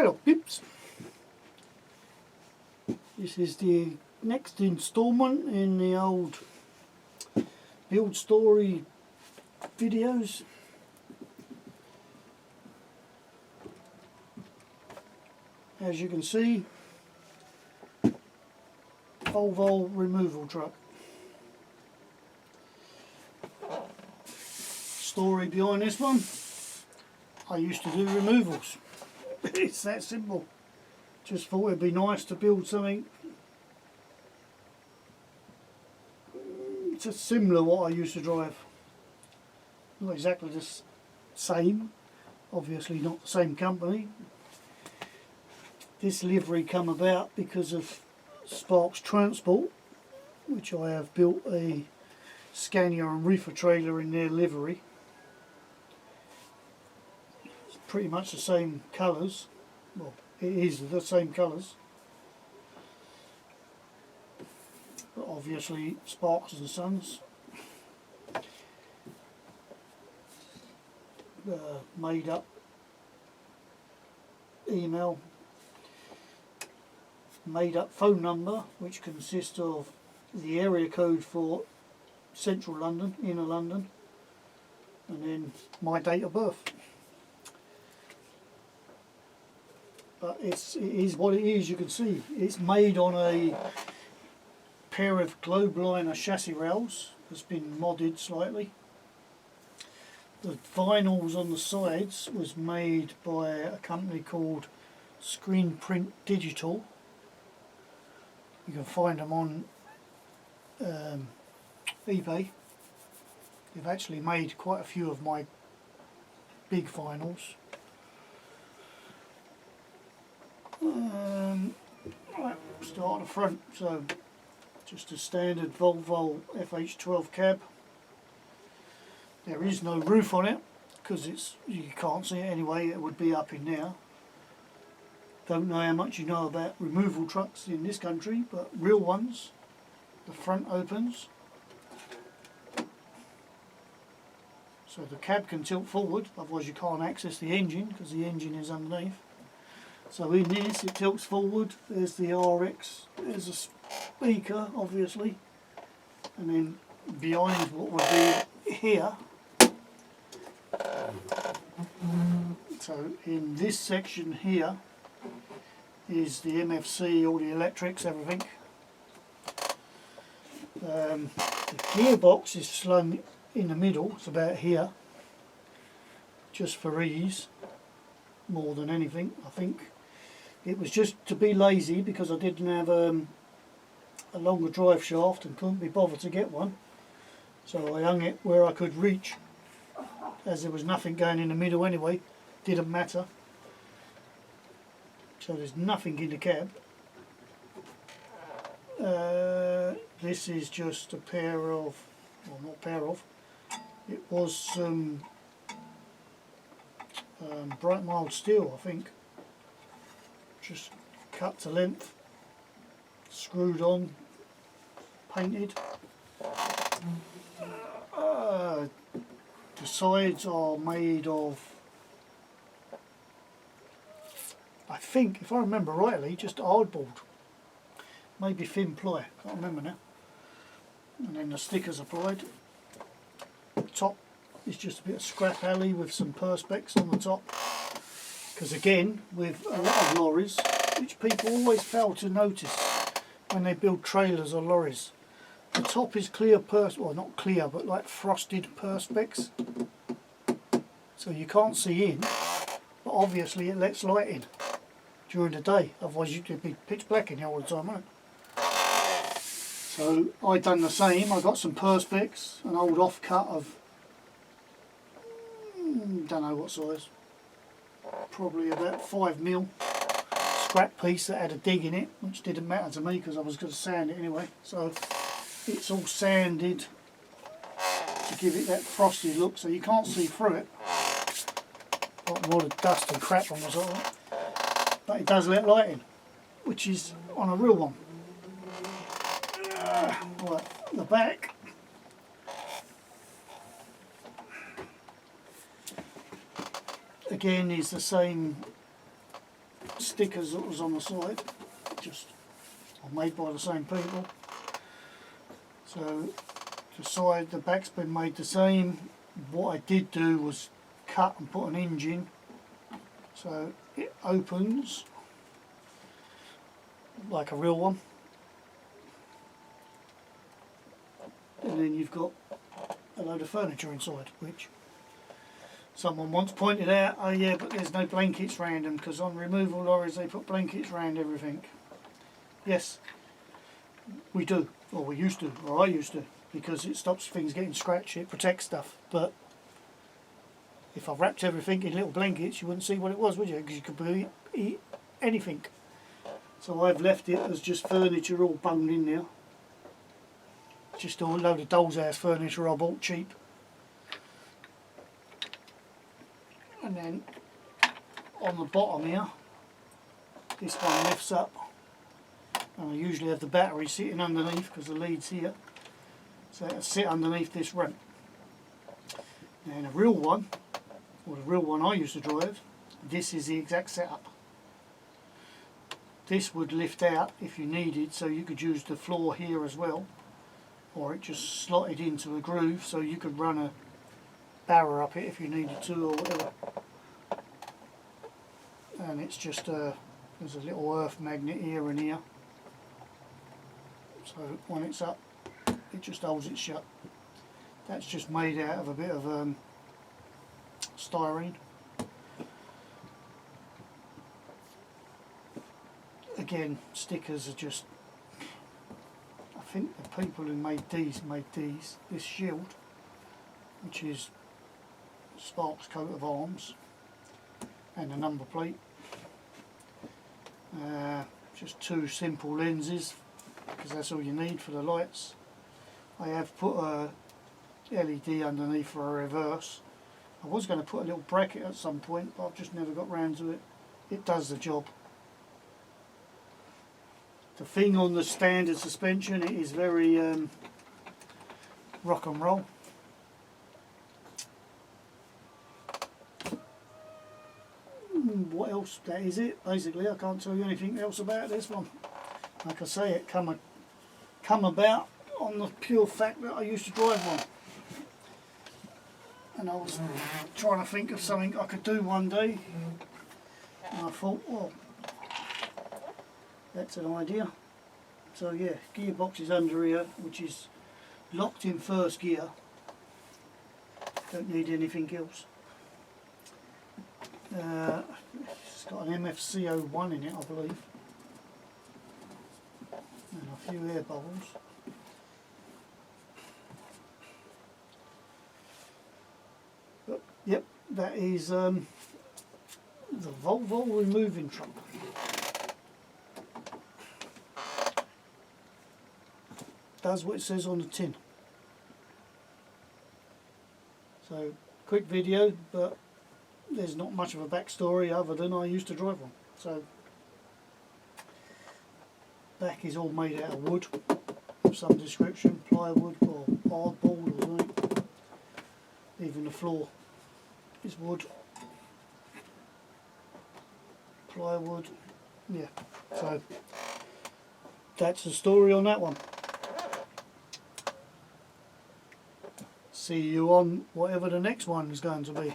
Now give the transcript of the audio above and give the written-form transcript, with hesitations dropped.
Hello Pips, this is the next instalment in the old build story videos. As you can see, Volvo removal truck. Story behind this one, I used to do removals. It's that simple. Just thought it'd be nice to build something just similar what I used to drive. Not exactly the same, obviously not the same company. This livery come about because of Sparks Transport, which I have built a Scania and reefer trailer in their livery. It's pretty much the same colours. Well, it is the same colours. But obviously Sparks and Sons. Made up email, made up phone number, which consists of the area code for central London, inner London, and then my date of birth. But it is what it is. You can see it's made on a pair of Globeliner chassis rails that's been modded slightly. The vinyls on the sides was made by a company called Screen Print Digital. You can find them on eBay. They've actually made quite a few of my big vinyls. Right, start at the front. So just a standard Volvo FH12 cab. There is no roof on it because you can't see it anyway. It would be up in there. Don't know how much you know about removal trucks in this country, but real ones, the front opens, so the cab can tilt forward, otherwise you can't access the engine because the engine is underneath. So in this it tilts forward, there's the RX, there's a speaker obviously, and then behind what would be here. So in this section here is the MFC, all the electrics, everything. The gearbox is slung in the middle, it's about here, just for ease, more than anything. I think it was just to be lazy because I didn't have a longer drive shaft and couldn't be bothered to get one, so I hung it where I could reach, as there was nothing going in the middle anyway, didn't matter. So there's nothing in the cab. This is just a pair of, well, not pair of, it was some bright mild steel, I think, just cut to length, screwed on, painted. The sides are made of, I think, if I remember rightly, just hardboard, maybe thin ply, can't remember now. And then the stickers applied. Top is just a bit of scrap alley with some perspex on the top, because again, with a lot of lorries, which people always fail to notice when they build trailers or lorries, the top is clear well, not clear, but like frosted perspex, so you can't see in, but obviously it lets light in during the day, otherwise you'd be pitch black in here all the time, wouldn't it? So I done the same. I got some perspex, an old offcut of don't know what size, probably about 5mm scrap piece that had a dig in it, which didn't matter to me because I was going to sand it anyway. So it's all sanded to give it that frosty look, so you can't see through it. Got all the dust and crap on the side, but it does let light in, which is on a real one. Right, the back. Again is the same stickers that was on the side, just are made by the same people. So the side, the back's been made the same. What I did do was cut and put an hinge in, so it opens like a real one, and then you've got a load of furniture inside, which someone once pointed out, oh yeah, but there's no blankets round them, because on removal lorries they put blankets round everything. Yes, we do, or we used to, or I used to, because it stops things getting scratched, it protects stuff. But if I wrapped everything in little blankets, you wouldn't see what it was, would you? Because you could eat anything. So I've left it as just furniture all bunged in there. Just a load of doll's house furniture I bought cheap. And then on the bottom here, this one lifts up, and I usually have the battery sitting underneath because the lead's here, so it'll sit underneath this ramp. And a real one, or the real one I used to drive, this is the exact setup. This would lift out if you needed, so you could use the floor here as well, or it just slotted into a groove so you could run a barrow up it if you needed to, or whatever. And it's just there's a little earth magnet here and here, so when it's up it just holds it shut. That's just made out of a bit of styrene. Again, stickers are just, I think the people who made these, this shield, which is Sparks coat of arms, and a number plate. Just two simple lenses, because that's all you need for the lights. I have put a LED underneath for a reverse. I was going to put a little bracket at some point, but I've just never got round to it. It does the job. The thing on the standard suspension, it is very rock and roll. What else? That is it. Basically, I can't tell you anything else about this one. Like I say, it come about on the pure fact that I used to drive one, and I was trying to think of something I could do one day, and I thought, well, that's an idea. So yeah, gearbox is under here, which is locked in first gear. Don't need anything else. It's got an MFC01 in it, I believe, and a few air bubbles. But yep, that is the Volvo removing truck. Does what it says on the tin. So quick video, but there's not much of a backstory other than I used to drive one. So back is all made out of wood of some description, plywood or hardboard or something. Even the floor is wood, plywood. Yeah, so that's the story on that one. See you on whatever the next one is going to be.